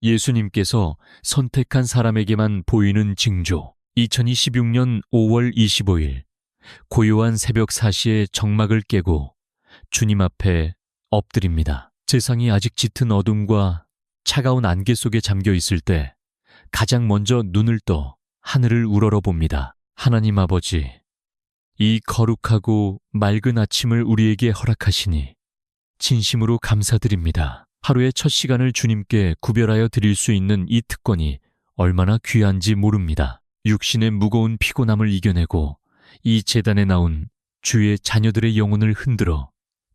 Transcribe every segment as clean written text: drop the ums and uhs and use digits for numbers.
예수님께서 선택한 사람에게만 보이는 징조. 2026년 5월 25일 고요한 새벽 4시에 정막을 깨고 주님 앞에 엎드립니다. 세상이 아직 짙은 어둠과 차가운 안개 속에 잠겨 있을 때 가장 먼저 눈을 떠 하늘을 우러러 봅니다. 하나님 아버지, 이 거룩하고 맑은 아침을 우리에게 허락하시니 진심으로 감사드립니다. 하루의 첫 시간을 주님께 구별하여 드릴 수 있는 이 특권이 얼마나 귀한지 모릅니다. 육신의 무거운 피곤함을 이겨내고 이 제단에 나온 주의 자녀들의 영혼을 흔들어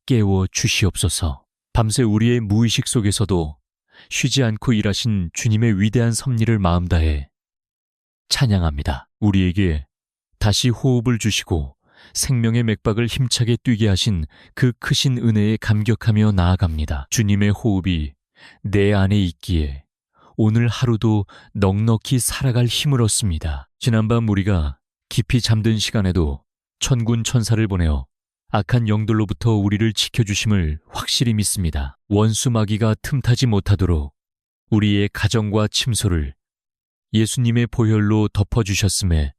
깨워 주시옵소서. 밤새 우리의 무의식 속에서도 쉬지 않고 일하신 주님의 위대한 섭리를 마음 다해 찬양합니다. 우리에게 다시 호흡을 주시고 생명의 맥박을 힘차게 뛰게 하신 그 크신 은혜에 감격하며 나아갑니다. 주님의 호흡이 내 안에 있기에 오늘 하루도 넉넉히 살아갈 힘을 얻습니다. 지난밤 우리가 깊이 잠든 시간에도 천군 천사를 보내어 악한 영들로부터 우리를 지켜주심을 확실히 믿습니다. 원수 마귀가 틈타지 못하도록 우리의 가정과 침소를 예수님의 보혈로 덮어주셨음에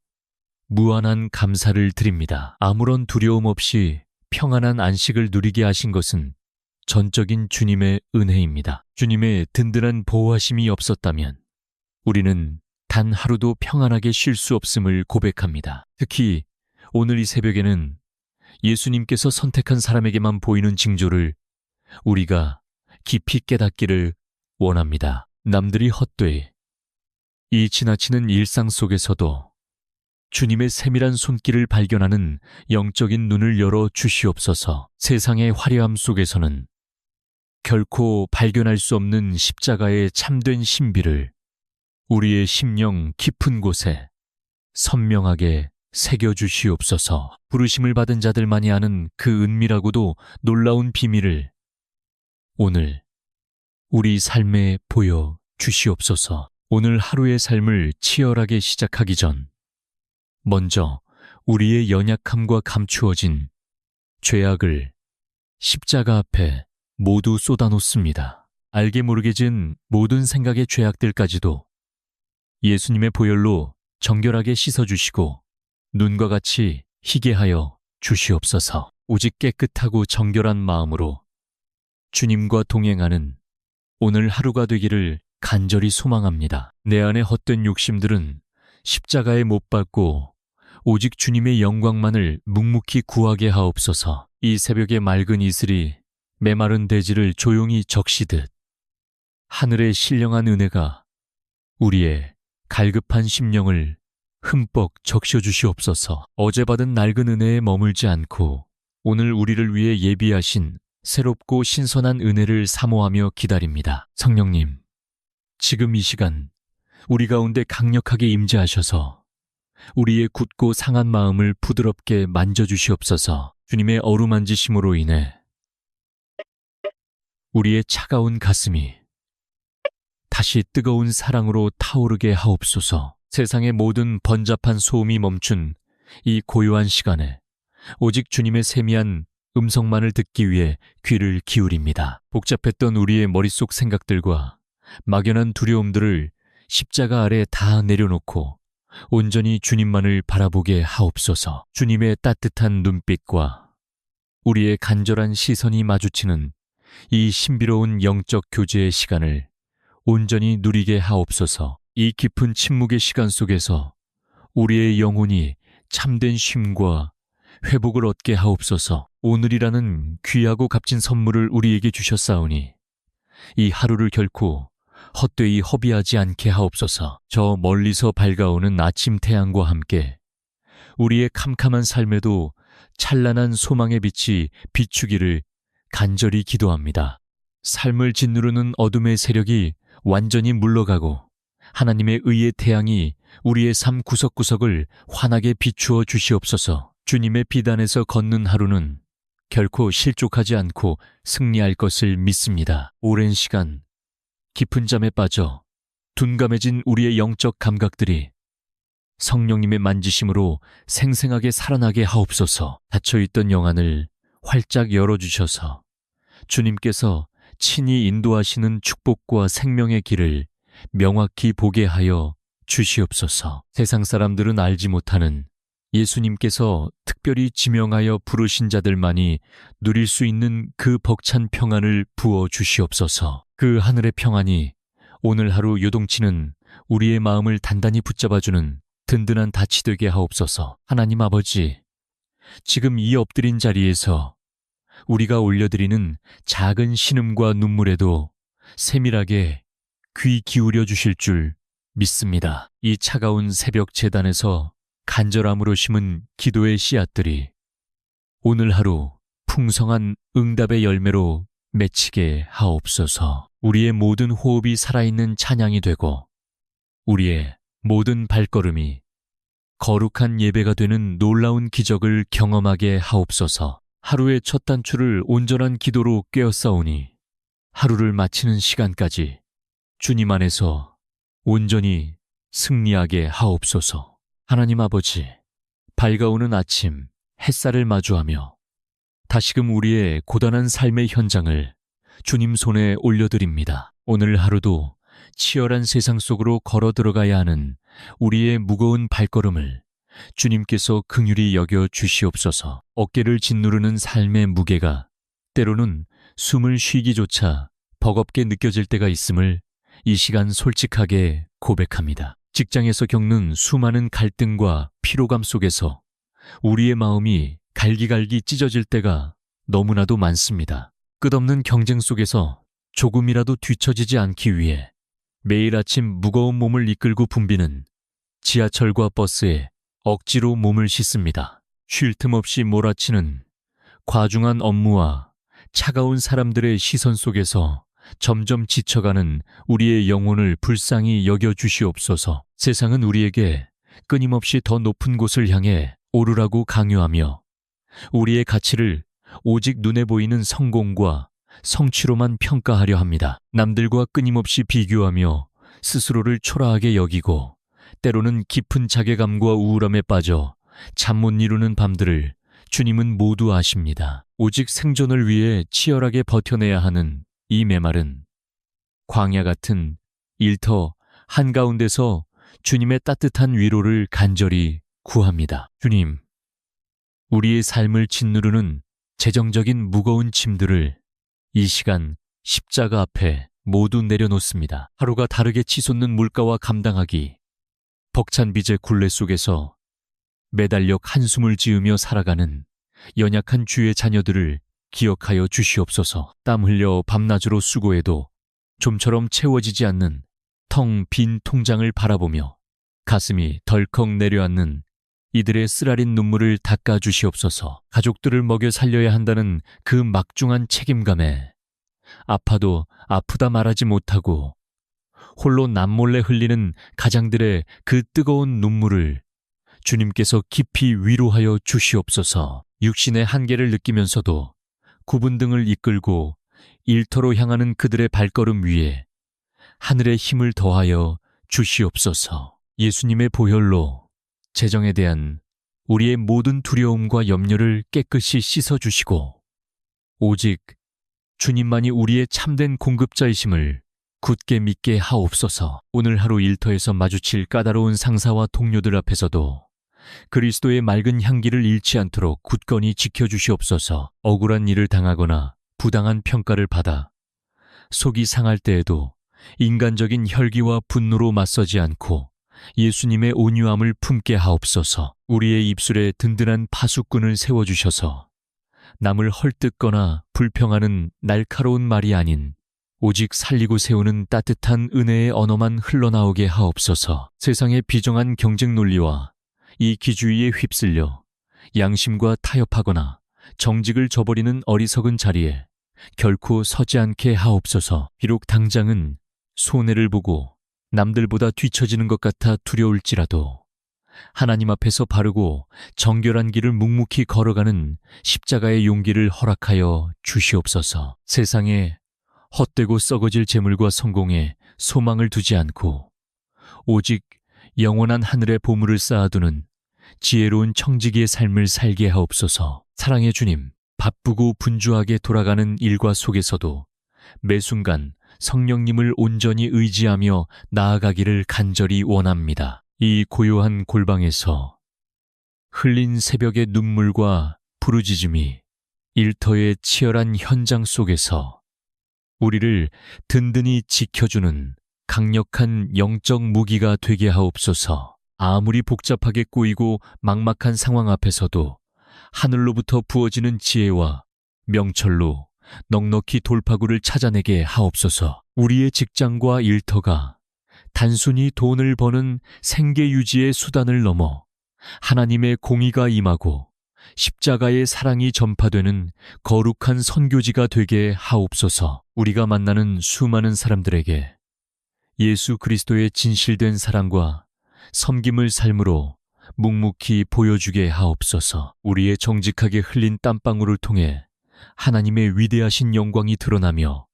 무한한 감사를 드립니다. 아무런 두려움 없이 평안한 안식을 누리게 하신 것은 전적인 주님의 은혜입니다. 주님의 든든한 보호하심이 없었다면 우리는 단 하루도 평안하게 쉴 수 없음을 고백합니다. 특히 오늘 이 새벽에는 예수님께서 선택한 사람에게만 보이는 징조를 우리가 깊이 깨닫기를 원합니다. 남들이 헛되이 이 지나치는 일상 속에서도 주님의 세밀한 손길을 발견하는 영적인 눈을 열어 주시옵소서. 세상의 화려함 속에서는 결코 발견할 수 없는 십자가의 참된 신비를 우리의 심령 깊은 곳에 선명하게 새겨주시옵소서. 부르심을 받은 자들만이 아는 그 은밀하고도 놀라운 비밀을 오늘 우리 삶에 보여 주시옵소서. 오늘 하루의 삶을 치열하게 시작하기 전 먼저 우리의 연약함과 감추어진 죄악을 십자가 앞에 모두 쏟아놓습니다. 알게 모르게 진 모든 생각의 죄악들까지도 예수님의 보혈로 정결하게 씻어주시고 눈과 같이 희게 하여 주시옵소서. 오직 깨끗하고 정결한 마음으로 주님과 동행하는 오늘 하루가 되기를 간절히 소망합니다. 내 안의 헛된 욕심들은 십자가에 못 박고 오직 주님의 영광만을 묵묵히 구하게 하옵소서. 이 새벽의 맑은 이슬이 메마른 대지를 조용히 적시듯 하늘의 신령한 은혜가 우리의 갈급한 심령을 흠뻑 적셔주시옵소서. 어제 받은 낡은 은혜에 머물지 않고 오늘 우리를 위해 예비하신 새롭고 신선한 은혜를 사모하며 기다립니다. 성령님, 지금 이 시간 우리 가운데 강력하게 임재하셔서 우리의 굳고 상한 마음을 부드럽게 만져주시옵소서. 주님의 어루만지심으로 인해 우리의 차가운 가슴이 다시 뜨거운 사랑으로 타오르게 하옵소서. 세상의 모든 번잡한 소음이 멈춘 이 고요한 시간에 오직 주님의 세미한 음성만을 듣기 위해 귀를 기울입니다. 복잡했던 우리의 머릿속 생각들과 막연한 두려움들을 십자가 아래 다 내려놓고 온전히 주님만을 바라보게 하옵소서. 주님의 따뜻한 눈빛과 우리의 간절한 시선이 마주치는 이 신비로운 영적 교제의 시간을 온전히 누리게 하옵소서. 이 깊은 침묵의 시간 속에서 우리의 영혼이 참된 쉼과 회복을 얻게 하옵소서. 오늘이라는 귀하고 값진 선물을 우리에게 주셨사오니 이 하루를 결코 헛되이 허비하지 않게 하옵소서. 저 멀리서 밝아오는 아침 태양과 함께 우리의 캄캄한 삶에도 찬란한 소망의 빛이 비추기를 간절히 기도합니다. 삶을 짓누르는 어둠의 세력이 완전히 물러가고 하나님의 의의 태양이 우리의 삶 구석구석을 환하게 비추어 주시옵소서. 주님의 비단에서 걷는 하루는 결코 실족하지 않고 승리할 것을 믿습니다. 오랜 시간 깊은 잠에 빠져 둔감해진 우리의 영적 감각들이 성령님의 만지심으로 생생하게 살아나게 하옵소서. 닫혀있던 영안을 활짝 열어주셔서 주님께서 친히 인도하시는 축복과 생명의 길을 명확히 보게 하여 주시옵소서. 세상 사람들은 알지 못하는 예수님께서 특별히 지명하여 부르신 자들만이 누릴 수 있는 그 벅찬 평안을 부어 주시옵소서. 그 하늘의 평안이 오늘 하루 요동치는 우리의 마음을 단단히 붙잡아주는 든든한 닻이 되게 하옵소서. 하나님 아버지, 지금 이 엎드린 자리에서 우리가 올려드리는 작은 신음과 눈물에도 세밀하게 귀 기울여 주실 줄 믿습니다. 이 차가운 새벽 제단에서 간절함으로 심은 기도의 씨앗들이 오늘 하루 풍성한 응답의 열매로 맺히게 하옵소서. 우리의 모든 호흡이 살아있는 찬양이 되고 우리의 모든 발걸음이 거룩한 예배가 되는 놀라운 기적을 경험하게 하옵소서. 하루의 첫 단추를 온전한 기도로 꿰었사오니 하루를 마치는 시간까지 주님 안에서 온전히 승리하게 하옵소서. 하나님 아버지, 밝아오는 아침 햇살을 마주하며 다시금 우리의 고단한 삶의 현장을 주님 손에 올려드립니다. 오늘 하루도 치열한 세상 속으로 걸어 들어가야 하는 우리의 무거운 발걸음을 주님께서 긍휼히 여겨 주시옵소서. 어깨를 짓누르는 삶의 무게가 때로는 숨을 쉬기조차 버겁게 느껴질 때가 있음을 이 시간 솔직하게 고백합니다. 직장에서 겪는 수많은 갈등과 피로감 속에서 우리의 마음이 갈기갈기 찢어질 때가 너무나도 많습니다. 끝없는 경쟁 속에서 조금이라도 뒤처지지 않기 위해 매일 아침 무거운 몸을 이끌고 붐비는 지하철과 버스에 억지로 몸을 싣습니다. 쉴 틈 없이 몰아치는 과중한 업무와 차가운 사람들의 시선 속에서 점점 지쳐가는 우리의 영혼을 불쌍히 여겨 주시옵소서. 세상은 우리에게 끊임없이 더 높은 곳을 향해 오르라고 강요하며 우리의 가치를 오직 눈에 보이는 성공과 성취로만 평가하려 합니다. 남들과 끊임없이 비교하며 스스로를 초라하게 여기고 때로는 깊은 자괴감과 우울함에 빠져 잠 못 이루는 밤들을 주님은 모두 아십니다. 오직 생존을 위해 치열하게 버텨내야 하는 이 메말은 광야 같은 일터 한가운데서 주님의 따뜻한 위로를 간절히 구합니다. 주님, 우리의 삶을 짓누르는 재정적인 무거운 짐들을 이 시간 십자가 앞에 모두 내려놓습니다. 하루가 다르게 치솟는 물가와 감당하기, 벅찬 빚의 굴레 속에서 매달려 한숨을 지으며 살아가는 연약한 주의 자녀들을 기억하여 주시옵소서. 땀 흘려 밤낮으로 수고해도 좀처럼 채워지지 않는 텅 빈 통장을 바라보며 가슴이 덜컥 내려앉는 이들의 쓰라린 눈물을 닦아 주시옵소서. 가족들을 먹여 살려야 한다는 그 막중한 책임감에 아파도 아프다 말하지 못하고 홀로 남몰래 흘리는 가장들의 그 뜨거운 눈물을 주님께서 깊이 위로하여 주시옵소서. 육신의 한계를 느끼면서도 구분등을 이끌고 일터로 향하는 그들의 발걸음 위에 하늘의 힘을 더하여 주시옵소서. 예수님의 보혈로 재정에 대한 우리의 모든 두려움과 염려를 깨끗이 씻어주시고 오직 주님만이 우리의 참된 공급자이심을 굳게 믿게 하옵소서. 오늘 하루 일터에서 마주칠 까다로운 상사와 동료들 앞에서도 그리스도의 맑은 향기를 잃지 않도록 굳건히 지켜주시옵소서. 억울한 일을 당하거나 부당한 평가를 받아 속이 상할 때에도 인간적인 혈기와 분노로 맞서지 않고 예수님의 온유함을 품게 하옵소서. 우리의 입술에 든든한 파수꾼을 세워주셔서 남을 헐뜯거나 불평하는 날카로운 말이 아닌 오직 살리고 세우는 따뜻한 은혜의 언어만 흘러나오게 하옵소서. 세상의 비정한 경쟁 논리와 이기주의에 휩쓸려 양심과 타협하거나 정직을 저버리는 어리석은 자리에 결코 서지 않게 하옵소서. 비록 당장은 손해를 보고 남들보다 뒤처지는 것 같아 두려울지라도 하나님 앞에서 바르고 정결한 길을 묵묵히 걸어가는 십자가의 용기를 허락하여 주시옵소서. 세상에 헛되고 썩어질 재물과 성공에 소망을 두지 않고 오직 영원한 하늘의 보물을 쌓아두는 지혜로운 청지기의 삶을 살게 하옵소서. 사랑의 주님, 바쁘고 분주하게 돌아가는 일과 속에서도 매 순간 성령님을 온전히 의지하며 나아가기를 간절히 원합니다. 이 고요한 골방에서 흘린 새벽의 눈물과 부르짖음이 일터의 치열한 현장 속에서 우리를 든든히 지켜주는 강력한 영적 무기가 되게 하옵소서. 아무리 복잡하게 꼬이고 막막한 상황 앞에서도 하늘로부터 부어지는 지혜와 명철로 넉넉히 돌파구를 찾아내게 하옵소서. 우리의 직장과 일터가 단순히 돈을 버는 생계 유지의 수단을 넘어 하나님의 공의가 임하고 십자가의 사랑이 전파되는 거룩한 선교지가 되게 하옵소서. 우리가 만나는 수많은 사람들에게 예수 그리스도의 진실된 사랑과 섬김을 삶으로 묵묵히 보여주게 하옵소서. 우리의 정직하게 흘린 땀방울을 통해 하나님의 위대하신 영광이 드러나며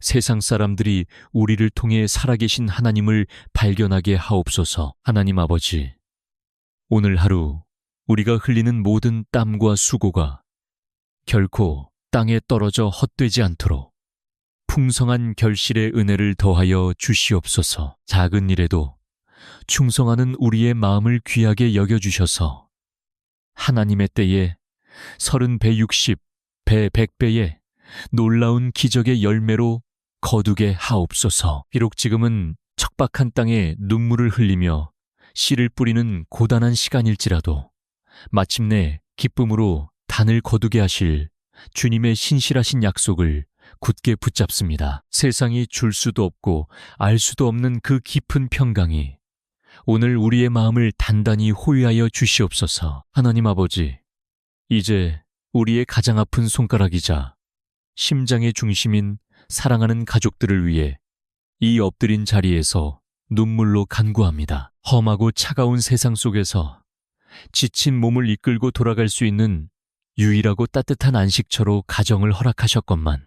세상 사람들이 우리를 통해 살아계신 하나님을 발견하게 하옵소서. 하나님 아버지, 오늘 하루 우리가 흘리는 모든 땀과 수고가 결코 땅에 떨어져 헛되지 않도록 풍성한 결실의 은혜를 더하여 주시옵소서. 작은 일에도 충성하는 우리의 마음을 귀하게 여겨주셔서 하나님의 때에 30배 60배 100배의 놀라운 기적의 열매로 거두게 하옵소서. 비록 지금은 척박한 땅에 눈물을 흘리며 씨를 뿌리는 고단한 시간일지라도 마침내 기쁨으로 단을 거두게 하실 주님의 신실하신 약속을 굳게 붙잡습니다. 세상이 줄 수도 없고 알 수도 없는 그 깊은 평강이 오늘 우리의 마음을 단단히 호위하여 주시옵소서. 하나님 아버지, 이제 우리의 가장 아픈 손가락이자 심장의 중심인 사랑하는 가족들을 위해 이 엎드린 자리에서 눈물로 간구합니다. 험하고 차가운 세상 속에서 지친 몸을 이끌고 돌아갈 수 있는 유일하고 따뜻한 안식처로 가정을 허락하셨건만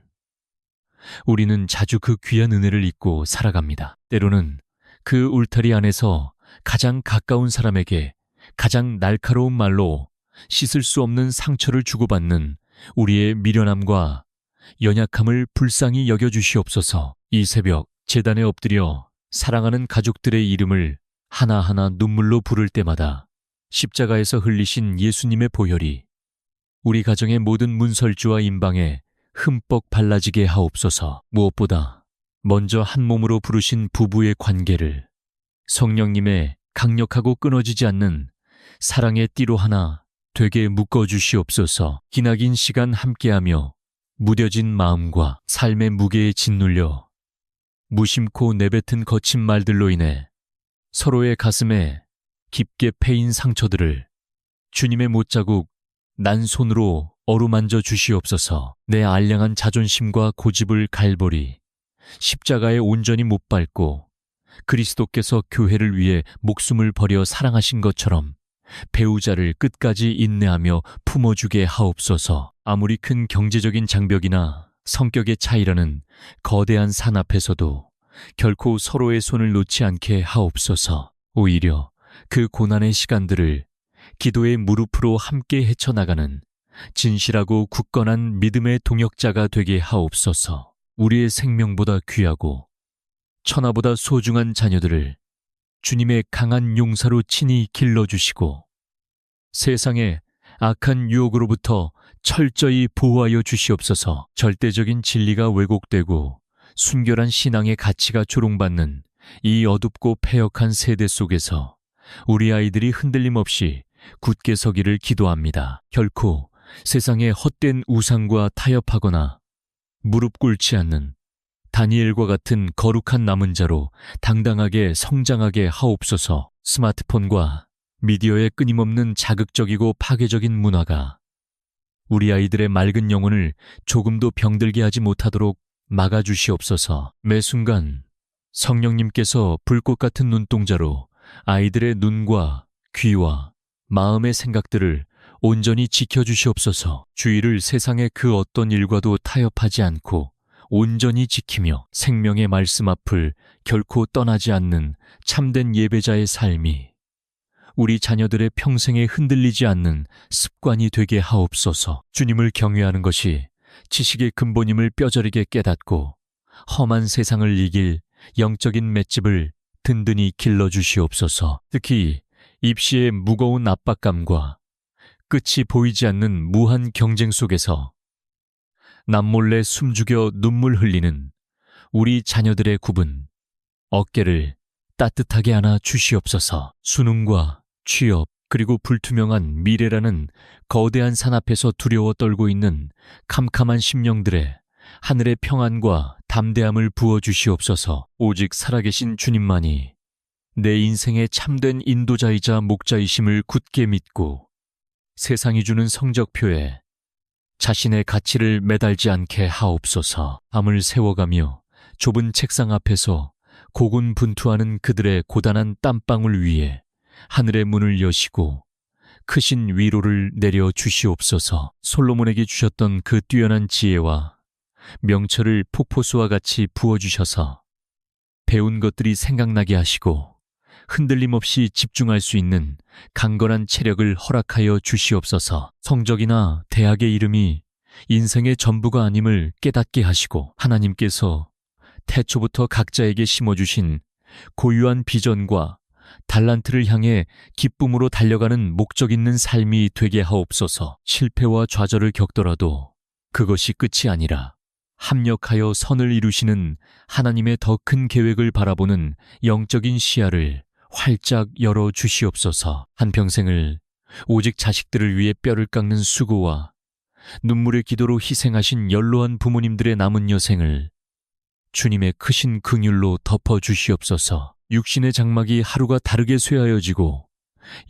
우리는 자주 그 귀한 은혜를 잊고 살아갑니다. 때로는 그 울타리 안에서 가장 가까운 사람에게 가장 날카로운 말로 씻을 수 없는 상처를 주고받는 우리의 미련함과 연약함을 불쌍히 여겨주시옵소서. 이 새벽 제단에 엎드려 사랑하는 가족들의 이름을 하나하나 눈물로 부를 때마다 십자가에서 흘리신 예수님의 보혈이 우리 가정의 모든 문설주와 임방에 흠뻑 발라지게 하옵소서. 무엇보다 먼저 한 몸으로 부르신 부부의 관계를 성령님의 강력하고 끊어지지 않는 사랑의 띠로 하나 되게 묶어주시옵소서. 기나긴 시간 함께하며 무뎌진 마음과 삶의 무게에 짓눌려 무심코 내뱉은 거친 말들로 인해 서로의 가슴에 깊게 패인 상처들을 주님의 못자국 난 손으로 어루만져 주시옵소서. 내 알량한 자존심과 고집을 갈보리 십자가에 온전히 못 밟고 그리스도께서 교회를 위해 목숨을 버려 사랑하신 것처럼 배우자를 끝까지 인내하며 품어주게 하옵소서. 아무리 큰 경제적인 장벽이나 성격의 차이라는 거대한 산 앞에서도 결코 서로의 손을 놓지 않게 하옵소서. 오히려 그 고난의 시간들을 기도의 무릎으로 함께 헤쳐나가는 진실하고 굳건한 믿음의 동역자가 되게 하옵소서. 우리의 생명보다 귀하고 천하보다 소중한 자녀들을 주님의 강한 용사로 친히 길러주시고 세상의 악한 유혹으로부터 철저히 보호하여 주시옵소서. 절대적인 진리가 왜곡되고 순결한 신앙의 가치가 조롱받는 이 어둡고 패역한 세대 속에서 우리 아이들이 흔들림 없이 굳게 서기를 기도합니다. 결코 세상의 헛된 우상과 타협하거나 무릎 꿇지 않는 다니엘과 같은 거룩한 남은 자로 당당하게 성장하게 하옵소서. 스마트폰과 미디어의 끊임없는 자극적이고 파괴적인 문화가 우리 아이들의 맑은 영혼을 조금도 병들게 하지 못하도록 막아주시옵소서. 매 순간 성령님께서 불꽃 같은 눈동자로 아이들의 눈과 귀와 마음의 생각들을 온전히 지켜주시옵소서. 주의를 세상의 그 어떤 일과도 타협하지 않고 온전히 지키며 생명의 말씀 앞을 결코 떠나지 않는 참된 예배자의 삶이 우리 자녀들의 평생에 흔들리지 않는 습관이 되게 하옵소서. 주님을 경외하는 것이 지식의 근본임을 뼈저리게 깨닫고 험한 세상을 이길 영적인 맷집을 든든히 길러주시옵소서. 특히 입시의 무거운 압박감과 끝이 보이지 않는 무한 경쟁 속에서 남몰래 숨죽여 눈물 흘리는 우리 자녀들의 굽은 어깨를 따뜻하게 안아 주시옵소서. 수능과 취업 그리고 불투명한 미래라는 거대한 산 앞에서 두려워 떨고 있는 캄캄한 심령들의 하늘의 평안과 담대함을 부어주시옵소서. 오직 살아계신 주님만이 내 인생의 참된 인도자이자 목자이심을 굳게 믿고 세상이 주는 성적표에 자신의 가치를 매달지 않게 하옵소서. 밤을 세워가며 좁은 책상 앞에서 고군분투하는 그들의 고단한 땀방울 위에 하늘의 문을 여시고 크신 위로를 내려 주시옵소서. 솔로몬에게 주셨던 그 뛰어난 지혜와 명철을 폭포수와 같이 부어주셔서 배운 것들이 생각나게 하시고 흔들림 없이 집중할 수 있는 강건한 체력을 허락하여 주시옵소서. 성적이나 대학의 이름이 인생의 전부가 아님을 깨닫게 하시고 하나님께서 태초부터 각자에게 심어주신 고유한 비전과 달란트를 향해 기쁨으로 달려가는 목적 있는 삶이 되게 하옵소서. 실패와 좌절을 겪더라도 그것이 끝이 아니라 합력하여 선을 이루시는 하나님의 더 큰 계획을 바라보는 영적인 시야를 활짝 열어 주시옵소서. 한평생을 오직 자식들을 위해 뼈를 깎는 수고와 눈물의 기도로 희생하신 연로한 부모님들의 남은 여생을 주님의 크신 긍휼로 덮어 주시옵소서. 육신의 장막이 하루가 다르게 쇠하여지고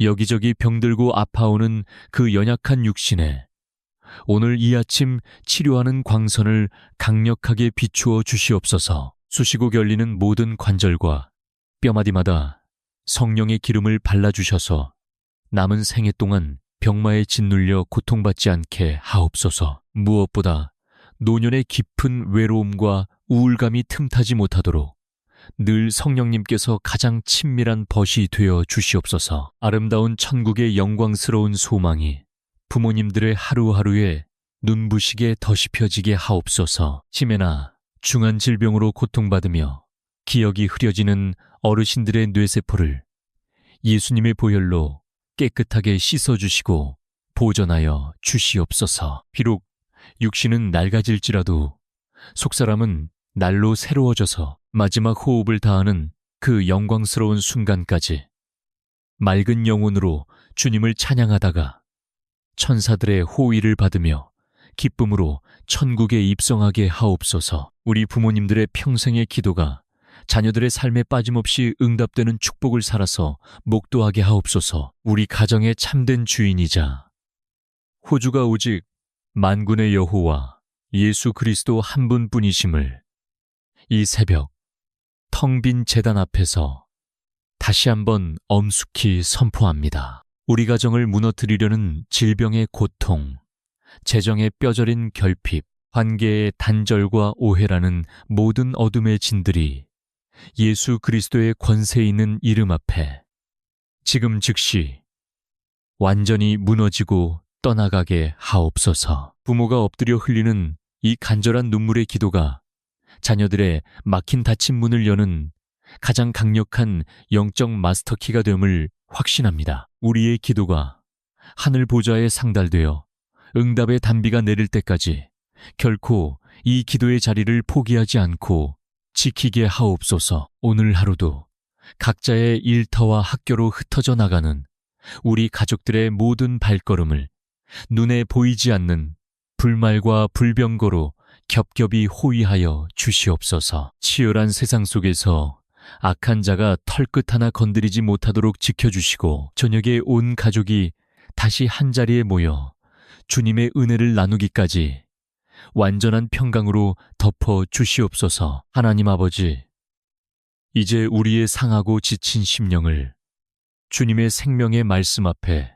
여기저기 병들고 아파오는 그 연약한 육신에 오늘 이 아침 치료하는 광선을 강력하게 비추어 주시옵소서. 쑤시고 결리는 모든 관절과 뼈마디마다 성령의 기름을 발라주셔서 남은 생애 동안 병마에 짓눌려 고통받지 않게 하옵소서. 무엇보다 노년의 깊은 외로움과 우울감이 틈타지 못하도록 늘 성령님께서 가장 친밀한 벗이 되어 주시옵소서. 아름다운 천국의 영광스러운 소망이 부모님들의 하루하루에 눈부시게 더씹혀지게 하옵소서. 치매나 중한 질병으로 고통받으며 기억이 흐려지는 어르신들의 뇌세포를 예수님의 보혈로 깨끗하게 씻어주시고 보전하여 주시옵소서. 비록 육신은 낡아질지라도 속사람은 날로 새로워져서 마지막 호흡을 다하는 그 영광스러운 순간까지 맑은 영혼으로 주님을 찬양하다가 천사들의 호의를 받으며 기쁨으로 천국에 입성하게 하옵소서. 우리 부모님들의 평생의 기도가 자녀들의 삶에 빠짐없이 응답되는 축복을 살아서 목도하게 하옵소서. 우리 가정의 참된 주인이자 호주가 오직 만군의 여호와 예수 그리스도 한 분뿐이심을 이 새벽 텅 빈 제단 앞에서 다시 한번 엄숙히 선포합니다. 우리 가정을 무너뜨리려는 질병의 고통, 재정의 뼈저린 결핍, 관계의 단절과 오해라는 모든 어둠의 진들이 예수 그리스도의 권세 있는 이름 앞에 지금 즉시 완전히 무너지고 떠나가게 하옵소서. 부모가 엎드려 흘리는 이 간절한 눈물의 기도가 자녀들의 막힌 닫힌 문을 여는 가장 강력한 영적 마스터키가 됨을 확신합니다. 우리의 기도가 하늘 보좌에 상달되어 응답의 단비가 내릴 때까지 결코 이 기도의 자리를 포기하지 않고 지키게 하옵소서. 오늘 하루도 각자의 일터와 학교로 흩어져 나가는 우리 가족들의 모든 발걸음을 눈에 보이지 않는 불말과 불병거로 겹겹이 호위하여 주시옵소서. 치열한 세상 속에서 악한 자가 털끝 하나 건드리지 못하도록 지켜주시고 저녁에 온 가족이 다시 한자리에 모여 주님의 은혜를 나누기까지 완전한 평강으로 덮어 주시옵소서. 하나님 아버지, 이제 우리의 상하고 지친 심령을 주님의 생명의 말씀 앞에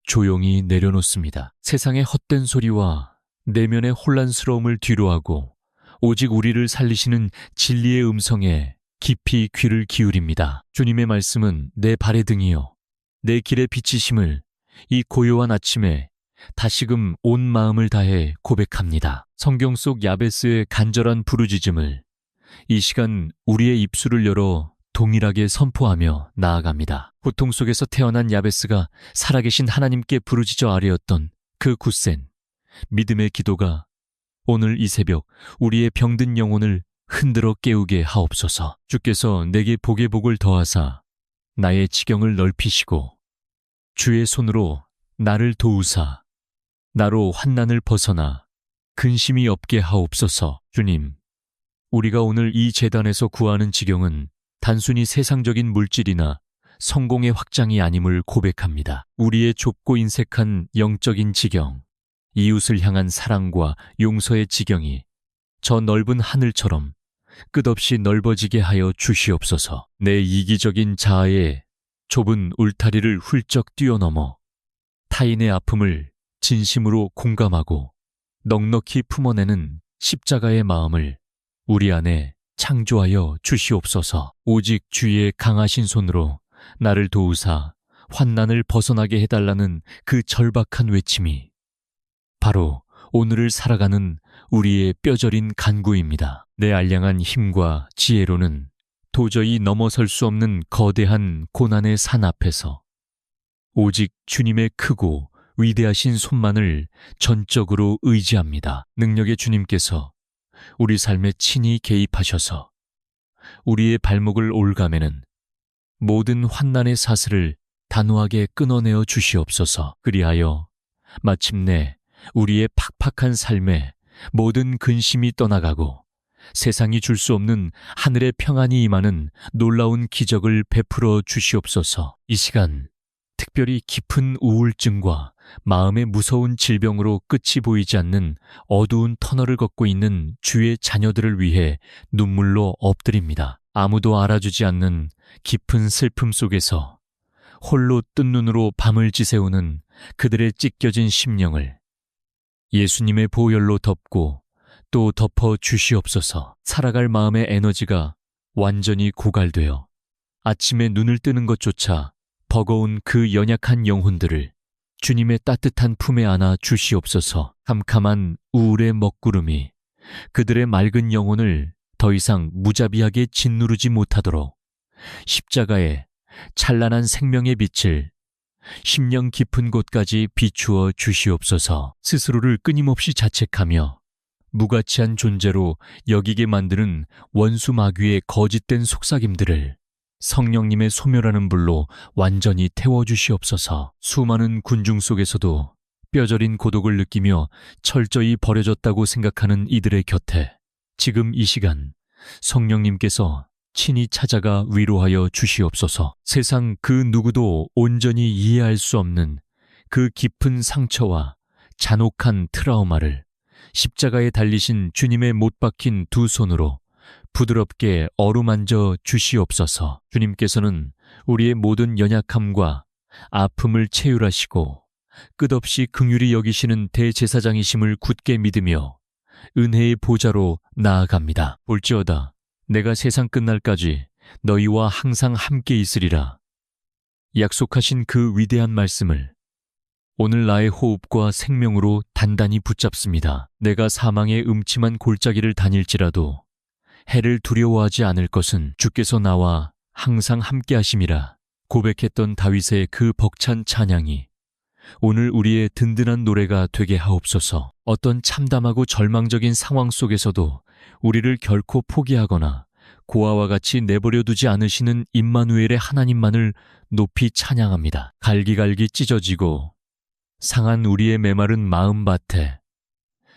조용히 내려놓습니다. 세상의 헛된 소리와 내면의 혼란스러움을 뒤로하고 오직 우리를 살리시는 진리의 음성에 깊이 귀를 기울입니다. 주님의 말씀은 내 발의 등이요 내 길의 빛이심을 이 고요한 아침에 다시금 온 마음을 다해 고백합니다. 성경 속 야베스의 간절한 부르짖음을 이 시간 우리의 입술을 열어 동일하게 선포하며 나아갑니다. 고통 속에서 태어난 야베스가 살아계신 하나님께 부르짖어 아뢰었던 그 굳센 믿음의 기도가 오늘 이 새벽 우리의 병든 영혼을 흔들어 깨우게 하옵소서. 주께서 내게 복의 복을 더하사 나의 지경을 넓히시고 주의 손으로 나를 도우사 나로 환난을 벗어나 근심이 없게 하옵소서. 주님, 우리가 오늘 이 제단에서 구하는 지경은 단순히 세상적인 물질이나 성공의 확장이 아님을 고백합니다. 우리의 좁고 인색한 영적인 지경, 이웃을 향한 사랑과 용서의 지경이 저 넓은 하늘처럼 끝없이 넓어지게 하여 주시옵소서. 내 이기적인 자아의 좁은 울타리를 훌쩍 뛰어넘어 타인의 아픔을 진심으로 공감하고 넉넉히 품어내는 십자가의 마음을 우리 안에 창조하여 주시옵소서. 오직 주의 강하신 손으로 나를 도우사 환난을 벗어나게 해달라는 그 절박한 외침이 바로 오늘을 살아가는 우리의 뼈저린 간구입니다. 내 알량한 힘과 지혜로는 도저히 넘어설 수 없는 거대한 고난의 산 앞에서 오직 주님의 크고 위대하신 손만을 전적으로 의지합니다. 능력의 주님께서 우리 삶에 친히 개입하셔서 우리의 발목을 올가매는 모든 환난의 사슬을 단호하게 끊어내어 주시옵소서. 그리하여 마침내 우리의 팍팍한 삶에 모든 근심이 떠나가고 세상이 줄 수 없는 하늘의 평안이 임하는 놀라운 기적을 베풀어 주시옵소서. 이 시간 특별히 깊은 우울증과 마음의 무서운 질병으로 끝이 보이지 않는 어두운 터널을 걷고 있는 주의 자녀들을 위해 눈물로 엎드립니다. 아무도 알아주지 않는 깊은 슬픔 속에서 홀로 뜬 눈으로 밤을 지새우는 그들의 찢겨진 심령을 예수님의 보혈로 덮고 또 덮어 주시옵소서. 살아갈 마음의 에너지가 완전히 고갈되어 아침에 눈을 뜨는 것조차 버거운 그 연약한 영혼들을 주님의 따뜻한 품에 안아 주시옵소서. 캄캄한 우울의 먹구름이 그들의 맑은 영혼을 더 이상 무자비하게 짓누르지 못하도록 십자가의 찬란한 생명의 빛을 심령 깊은 곳까지 비추어 주시옵소서. 스스로를 끊임없이 자책하며 무가치한 존재로 여기게 만드는 원수 마귀의 거짓된 속삭임들을 성령님의 소멸하는 불로 완전히 태워주시옵소서. 수많은 군중 속에서도 뼈저린 고독을 느끼며 철저히 버려졌다고 생각하는 이들의 곁에 지금 이 시간 성령님께서 친히 찾아가 위로하여 주시옵소서. 세상 그 누구도 온전히 이해할 수 없는 그 깊은 상처와 잔혹한 트라우마를 십자가에 달리신 주님의 못 박힌 두 손으로 부드럽게 어루만져 주시옵소서. 주님께서는 우리의 모든 연약함과 아픔을 체휼하시고 끝없이 긍휼히 여기시는 대제사장이심을 굳게 믿으며 은혜의 보좌로 나아갑니다. 볼지어다 내가 세상 끝날까지 너희와 항상 함께 있으리라. 약속하신 그 위대한 말씀을 오늘 나의 호흡과 생명으로 단단히 붙잡습니다. 내가 사망의 음침한 골짜기를 다닐지라도 해를 두려워하지 않을 것은 주께서 나와 항상 함께 하심이라 고백했던 다윗의 그 벅찬 찬양이 오늘 우리의 든든한 노래가 되게 하옵소서. 어떤 참담하고 절망적인 상황 속에서도 우리를 결코 포기하거나 고아와 같이 내버려 두지 않으시는 임마누엘의 하나님만을 높이 찬양합니다. 갈기갈기 찢어지고 상한 우리의 메마른 마음밭에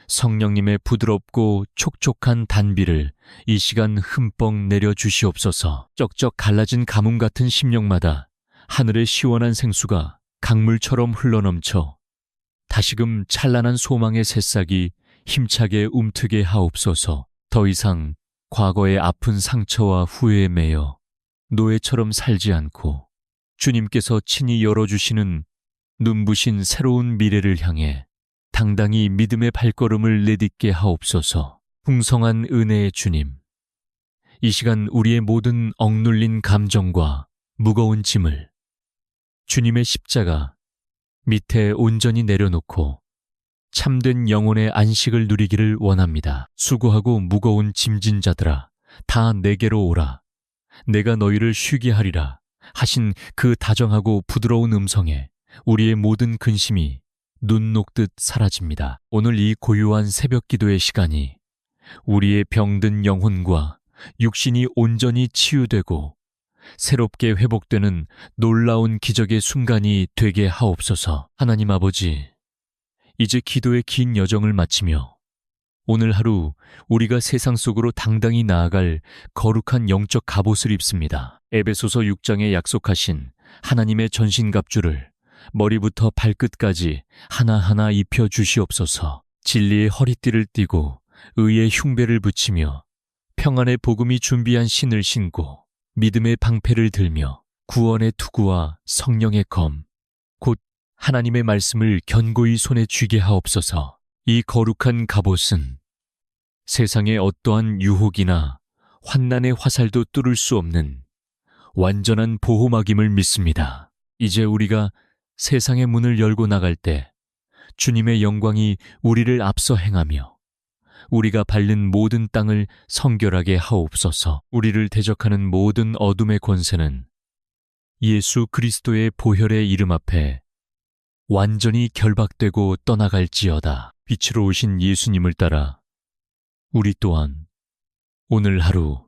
성령님의 부드럽고 촉촉한 단비를 이 시간 흠뻑 내려주시옵소서. 쩍쩍 갈라진 가뭄 같은 심령마다 하늘의 시원한 생수가 강물처럼 흘러넘쳐 다시금 찬란한 소망의 새싹이 힘차게 움트게 하옵소서. 더 이상 과거의 아픈 상처와 후회에 매여 노예처럼 살지 않고 주님께서 친히 열어주시는 눈부신 새로운 미래를 향해 당당히 믿음의 발걸음을 내딛게 하옵소서. 풍성한 은혜의 주님, 이 시간 우리의 모든 억눌린 감정과 무거운 짐을 주님의 십자가 밑에 온전히 내려놓고 참된 영혼의 안식을 누리기를 원합니다. 수고하고 무거운 짐진 자들아, 다 내게로 오라. 내가 너희를 쉬게 하리라 하신 그 다정하고 부드러운 음성에 우리의 모든 근심이 눈 녹듯 사라집니다. 오늘 이 고요한 새벽 기도의 시간이 우리의 병든 영혼과 육신이 온전히 치유되고 새롭게 회복되는 놀라운 기적의 순간이 되게 하옵소서. 하나님 아버지, 이제 기도의 긴 여정을 마치며 오늘 하루 우리가 세상 속으로 당당히 나아갈 거룩한 영적 갑옷을 입습니다. 에베소서 6장에 약속하신 하나님의 전신갑주를 머리부터 발끝까지 하나하나 입혀 주시옵소서. 진리의 허리띠를 띠고 의의 흉배를 붙이며 평안의 복음이 준비한 신을 신고 믿음의 방패를 들며 구원의 투구와 성령의 검, 곧 하나님의 말씀을 견고히 손에 쥐게 하옵소서. 이 거룩한 갑옷은 세상의 어떠한 유혹이나 환난의 화살도 뚫을 수 없는 완전한 보호막임을 믿습니다. 이제 우리가 세상의 문을 열고 나갈 때 주님의 영광이 우리를 앞서 행하며 우리가 밟는 모든 땅을 성결하게 하옵소서. 우리를 대적하는 모든 어둠의 권세는 예수 그리스도의 보혈의 이름 앞에 완전히 결박되고 떠나갈지어다. 빛으로 오신 예수님을 따라 우리 또한 오늘 하루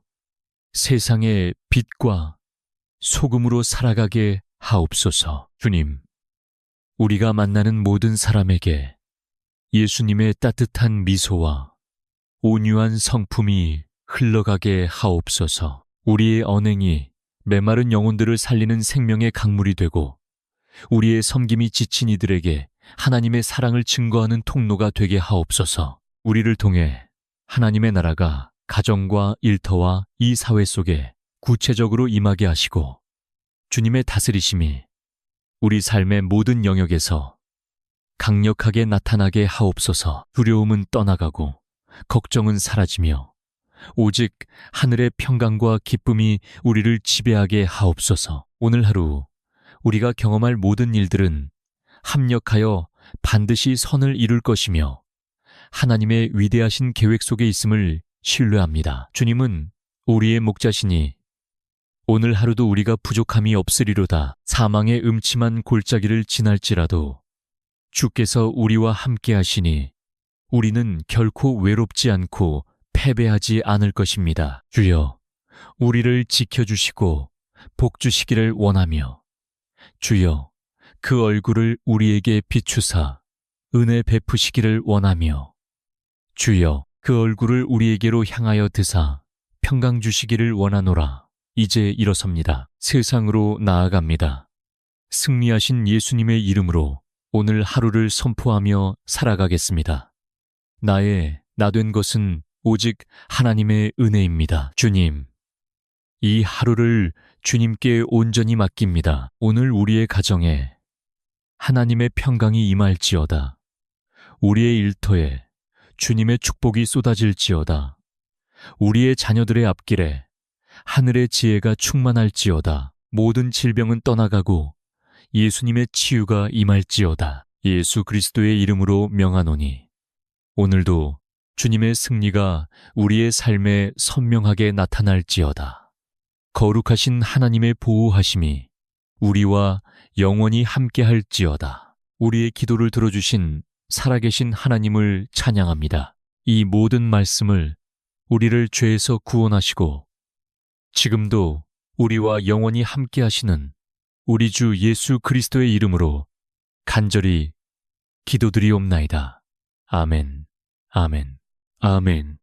세상의 빛과 소금으로 살아가게 하옵소서. 주님, 우리가 만나는 모든 사람에게 예수님의 따뜻한 미소와 온유한 성품이 흘러가게 하옵소서. 우리의 언행이 메마른 영혼들을 살리는 생명의 강물이 되고 우리의 섬김이 지친 이들에게 하나님의 사랑을 증거하는 통로가 되게 하옵소서. 우리를 통해 하나님의 나라가 가정과 일터와 이 사회 속에 구체적으로 임하게 하시고 주님의 다스리심이 우리 삶의 모든 영역에서 강력하게 나타나게 하옵소서. 두려움은 떠나가고 걱정은 사라지며 오직 하늘의 평강과 기쁨이 우리를 지배하게 하옵소서. 오늘 하루 우리가 경험할 모든 일들은 합력하여 반드시 선을 이룰 것이며 하나님의 위대하신 계획 속에 있음을 신뢰합니다. 주님은 우리의 목자시니 오늘 하루도 우리가 부족함이 없으리로다. 사망의 음침한 골짜기를 지날지라도 주께서 우리와 함께 하시니 우리는 결코 외롭지 않고 패배하지 않을 것입니다. 주여, 우리를 지켜주시고 복주시기를 원하며 주여, 그 얼굴을 우리에게 비추사 은혜 베푸시기를 원하며 주여, 그 얼굴을 우리에게로 향하여 드사 평강 주시기를 원하노라. 이제 일어섭니다. 세상으로 나아갑니다. 승리하신 예수님의 이름으로 오늘 하루를 선포하며 살아가겠습니다. 나의 나 된 것은 오직 하나님의 은혜입니다. 주님, 이 하루를 주님께 온전히 맡깁니다. 오늘 우리의 가정에 하나님의 평강이 임할지어다. 우리의 일터에 주님의 축복이 쏟아질지어다. 우리의 자녀들의 앞길에 하늘의 지혜가 충만할지어다. 모든 질병은 떠나가고 예수님의 치유가 임할지어다. 예수 그리스도의 이름으로 명하노니 오늘도 주님의 승리가 우리의 삶에 선명하게 나타날지어다. 거룩하신 하나님의 보호하심이 우리와 영원히 함께할지어다. 우리의 기도를 들어주신 살아계신 하나님을 찬양합니다. 이 모든 말씀을 우리를 죄에서 구원하시고 지금도 우리와 영원히 함께하시는 우리 주 예수 그리스도의 이름으로 간절히 기도드리옵나이다. 아멘, 아멘, 아멘.